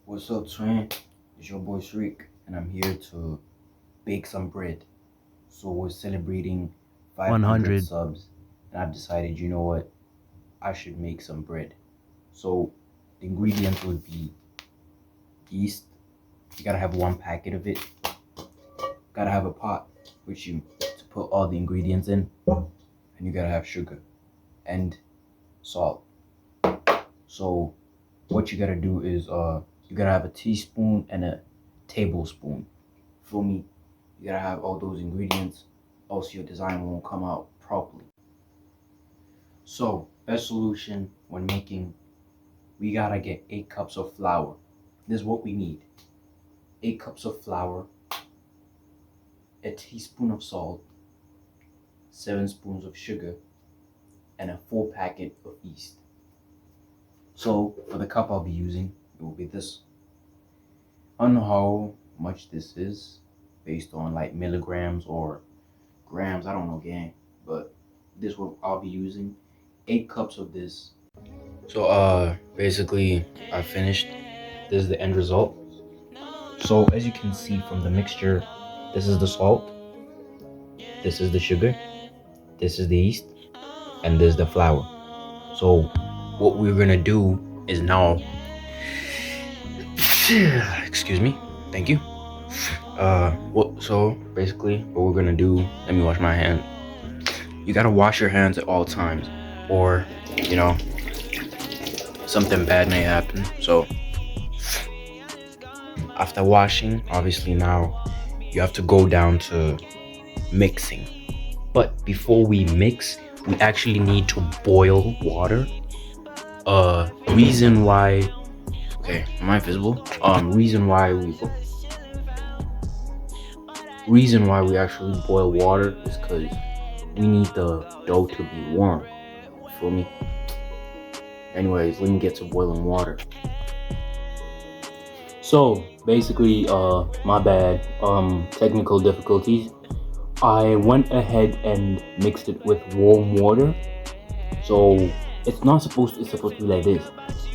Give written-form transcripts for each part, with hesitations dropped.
What's up, twin? It's your boy Shriek, and I'm here to bake some bread. So we're celebrating 500 subs, and I've decided, you know what? I should make some bread. So the ingredients would be yeast. You gotta have 1 packet of it. Gotta have a pot, which you to put all the ingredients in, and you gotta have sugar and salt. So what you gotta do is you gotta have a teaspoon and a tablespoon. For me, you gotta have all those ingredients, else your design won't come out properly. So best solution when making, we gotta get 8 cups of flour. This is what we need: 8 cups of flour, a teaspoon of salt, 7 spoons of sugar, and a full packet of yeast. So for the cup I'll be using, it will be this. I don't know how much this is based on like milligrams or grams, I don't know, gang, but this is what I'll be using. 8 cups of this. So basically I finished. This is the end result. So as you can see from the mixture, this is the salt, this is the sugar, this is the yeast, and this is the flour. So what we're gonna do is now excuse me, thank you. So basically what we're gonna do, let me wash my hand. You gotta wash your hands at all times, or something bad may happen. So after washing, obviously now you have to go down to mixing. But before we mix, we actually need to boil water. Reason why, okay, am I visible? Reason why we actually boil water is because we need the dough to be warm. You feel me? Anyways, let me get to boiling water. So basically, my bad, technical difficulties. I went ahead and mixed it with warm water. So it's supposed to be like this.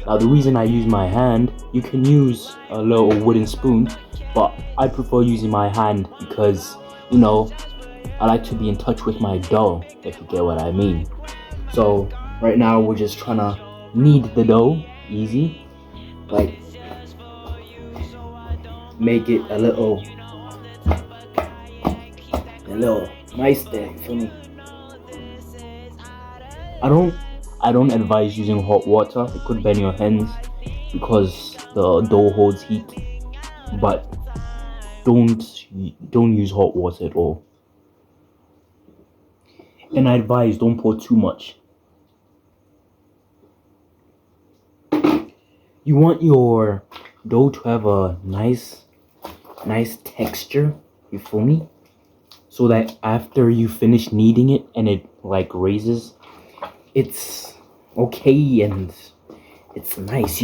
Now the reason I use my hand, you can use a little wooden spoon, but I prefer using my hand because, I like to be in touch with my dough, if you get what I mean. So right now we're just trying to knead the dough, easy, like make it a little nice there for me. I don't advise using hot water. It could burn your hands because the dough holds heat. But don't use hot water at all. And I advise don't pour too much. You want your dough to have a nice texture, you feel me? So that after you finish kneading it and it like raises, it's okay and it's nice,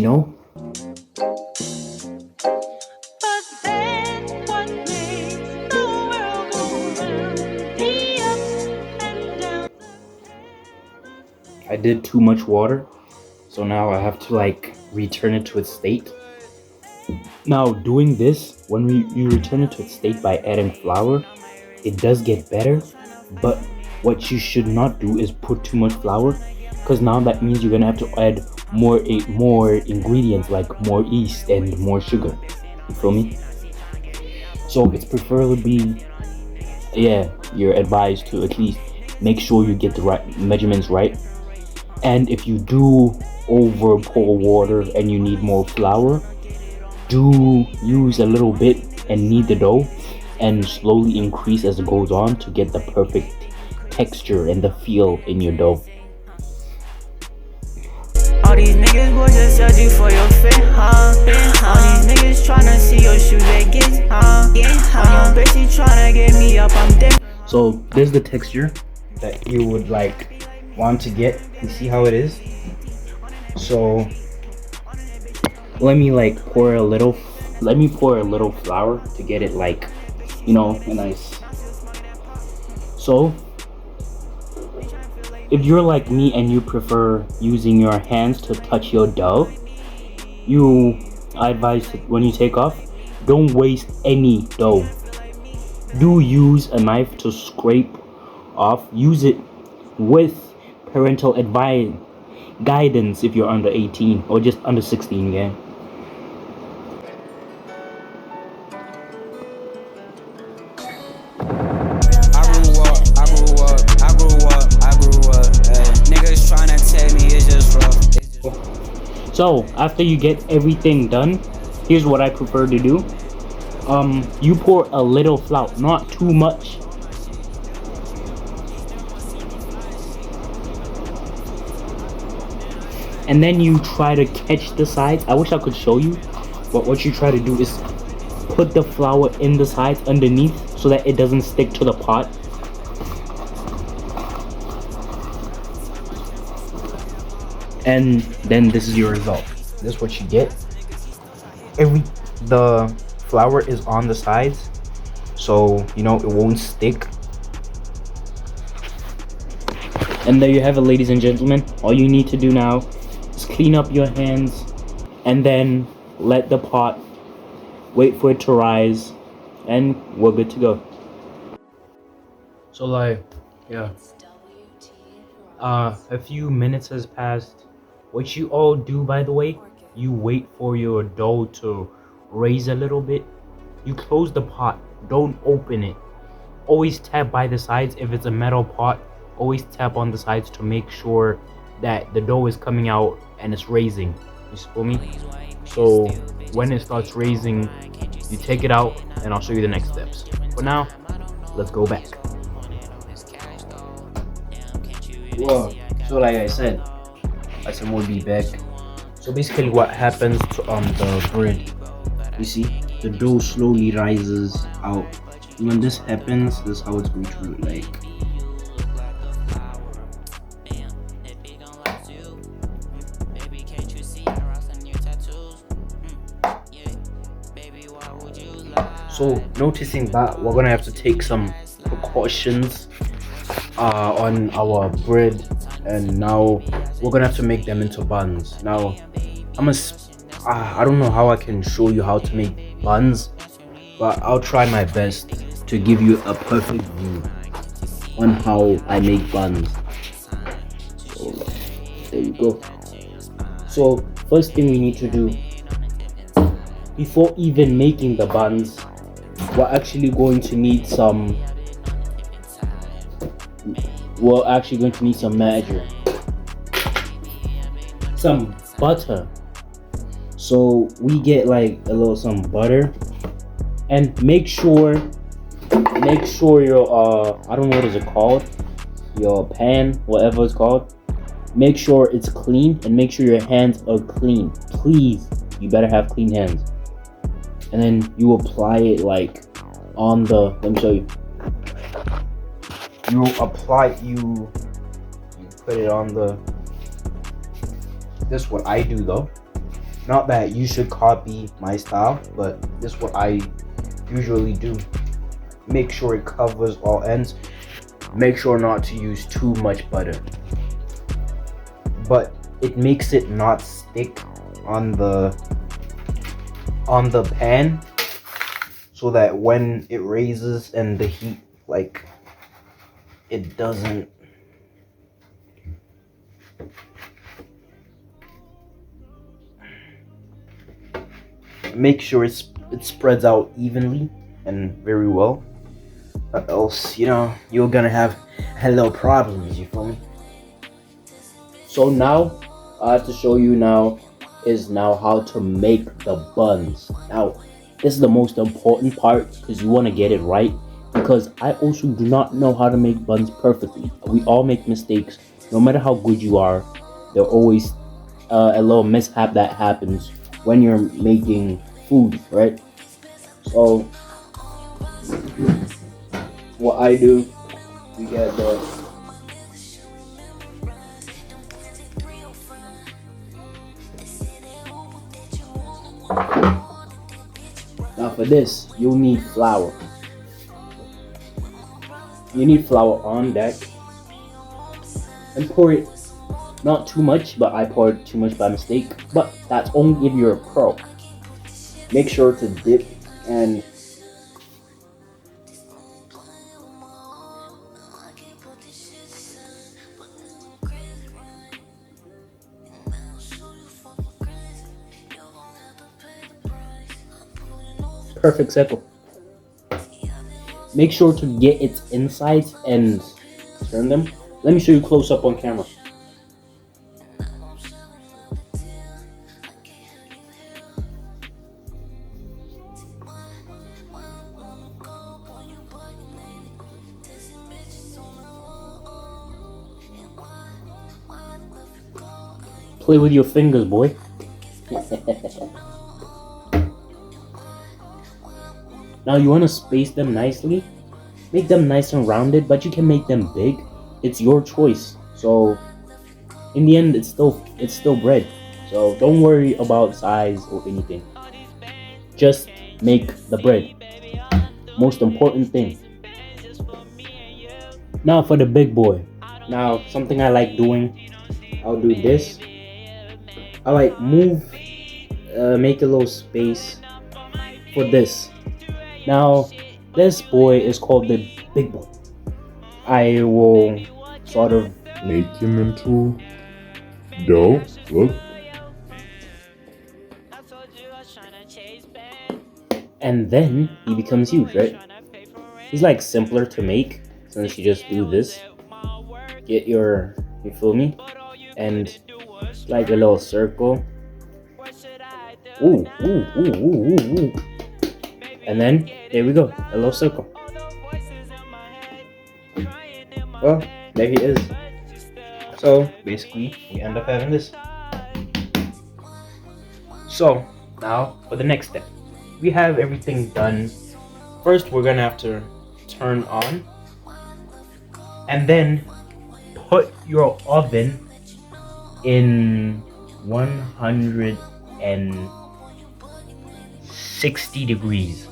I did too much water, so now I have to like return it to its state. Now doing this, when you return it to its state by adding flour, it does get better. But what you should not do is put too much flour, because now that means you're gonna have to add more ingredients like more yeast and more sugar. You feel me? So it's preferably, you're advised to at least make sure you get the right measurements right. And if you do over pour water and you need more flour, do use a little bit and knead the dough and slowly increase as it goes on to get the perfect texture and the feel in your dough. All these niggas boys just judge you for your fit, huh? All these niggas tryna see your shoe leggings, huh? On your bitch, you tryna get me up, I'm dead. So there's the texture that you would like want to get. You see how it is? So let me pour a little flour to get it nice. So if you're like me and you prefer using your hands to touch your dough, I advise when you take off, don't waste any dough. Do use a knife to scrape off. Use it with parental advice guidance if you're under 18 or just under 16, gang. Niggas tryna tell me it's just rough. So after you get everything done, here's what I prefer to do. You pour a little flour, not too much. And then you try to catch the sides. I wish I could show you, but what you try to do is put the flour in the sides underneath so that it doesn't stick to the pot. And then this is your result. This is what you get. The flour is on the sides, so you know it won't stick. And there you have it, ladies and gentlemen. All you need to do now is clean up your hands and then let the pot wait for it to rise, and we're good to go. So like, yeah, a few minutes has passed. What you all do, by the way, you wait for your dough to raise a little bit. You close the pot, don't open it. Always tap by the sides. If it's a metal pot, always tap on the sides to make sure that the dough is coming out and it's raising. You feel me? So when it starts raising, you take it out and I'll show you the next steps. For now, let's go back. Whoa, so like I said we'll be back. So basically what happens to the bread, you see the dough slowly rises out. When this happens, this is how it's going to look like. So noticing that, we're gonna have to take some precautions on our bread, and now we're gonna have to make them into buns. Now I don't know how I can show you how to make buns, but I'll try my best to give you a perfect view on how I make buns. So there you go. So first thing we need to do, before even making the buns, we're actually going to need some margarine, some butter. So we get like some butter, and make sure your I don't know what is it called, your pan, whatever it's called, make sure it's clean, and make sure your hands are clean. Please, you better have clean hands. And then you apply it like on the, let me show you. You put it on the, this is what I do though. Not that you should copy my style, but this is what I usually do. Make sure it covers all ends. Make sure not to use too much butter, but it makes it not stick on the pan, so that when it raises and the heat, like, it doesn't make sure it spreads out evenly and very well, or else you're gonna have little problems, you feel me? So now I have to show you how to make the buns. Now this is the most important part, because you want to get it right, because I also do not know how to make buns perfectly. We all make mistakes. No matter how good you are, there's always a little mishap that happens when you're making food, right? So what I do, we get the now for this, you'll need flour. You need flour on deck, and pour it, not too much, but I poured too much by mistake, but that's only if you're a pro. Make sure to dip and perfect circle. Make sure to get its insides and turn them. Let me show you close up on camera. Play with your fingers, boy. Now you want to space them nicely. Make them nice and rounded, but you can make them big. It's your choice. So in the end, it's still bread. So don't worry about size or anything. Just make the bread. Most important thing. Now for the big boy. Now something I like doing. I'll do this. I like make a little space for this. Now this boy is called the big boy. I will sort of make him into dough. Look. And then he becomes huge, right? He's like simpler to make since you just do this. Get you feel me? And like a little circle. Ooh. And then there we go, a little circle. Well, there he is. So basically, we end up having this. So now for the next step, we have everything done. First, we're gonna have to turn on, and then put your oven in 160 degrees.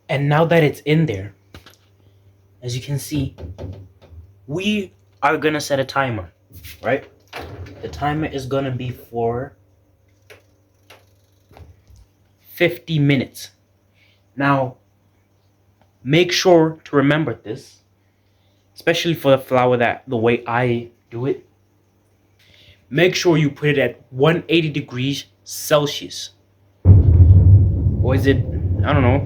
And now that it's in there, as you can see, we are gonna set a timer, right? The timer is gonna be for 50 minutes. Now, make sure to remember this, especially for the flour the way I do it. Make sure you put it at 180 degrees Celsius. Or is it, I don't know,